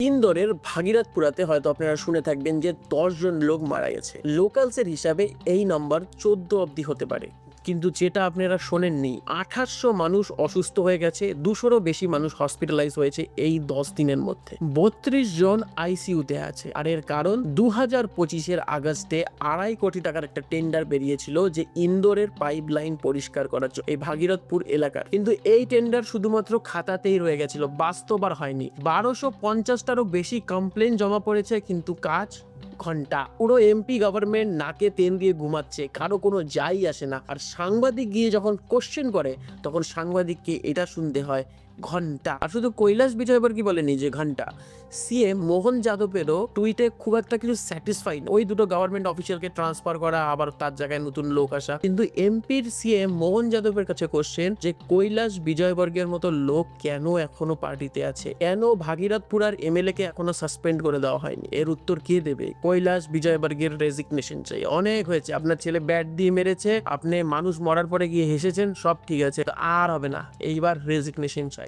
ইন্দোরের ভাগীরথপুরাতে হয়তো আপনারা শুনে থাকবেন যে 10 জন লোক মারা গেছে। লোকালসের হিসাবে এই নাম্বার 14 অব্দি হতে পারে, কিন্তু যেটা আপনারা শোনেননি 2800 মানুষ অসুস্থ হয়ে গেছে, 200রও বেশি মানুষ হসপিটালাইজ হয়েছে এই 10 দিনের মধ্যে। 32 জন আইসিইউতে আছে। আর এর কারণ 2025-এর আগস্টে 2.5 কোটি টাকার একটা টেন্ডার বেরিয়েছিল যে ইন্দোরের পাইপ লাইন পরিষ্কার করার জন্য এই ভাগীরথপুর এলাকার, কিন্তু এই টেন্ডার শুধুমাত্র খাতাতেই রয়ে গেছিল, বাস্তব আর হয়নি। 1250টারও বেশি কমপ্লেন জমা পড়েছে, কিন্তু কাজ ঘন্টা। পুরো এমপি গভর্নমেন্ট নাকে তেল দিয়ে ঘুমাচ্ছে, কারো কোনো যাই আসে না। আর সাংবাদিক গিয়ে যখন কোশ্চেন করে তখন সাংবাদিককে এটা শুনতে হয় ঘন্টা। আর শুধু কৈলাস বিজয়বর্গী বলেনি যে ঘন্টা, সিএম মোহন যাদবেরও টুইটে খুব একটা কিছু স্যাটিসফাইড ওই দুটো গভর্নমেন্ট অফিসিয়ালকে ট্রান্সফার করা, আবার তার জায়গায় নতুন লোক আসা। কিন্তু এমপির সিএম মোহন যাদবের কাছে কোশ্চেন যে কৈলাস বিজয়বর্গের মতো লোক কেন এখনো পার্টিতে আছে, কেন ভাগীরথপুরার এমএলএ কে এখনো সাসপেন্ড করে দেওয়া হয়নি, এর উত্তর কে দেবে? কৈলাস বিজয়বর্গের রেজিগনেশন চাই। অনেক হয়েছে, আপনার ছেলে ব্যাট দিয়ে মেরেছে, আপনি মানুষ মরার পরে গিয়ে হেসেছেন, সব ঠিক আছে, আর হবে না, এইবার রেজিগনেশন চাই।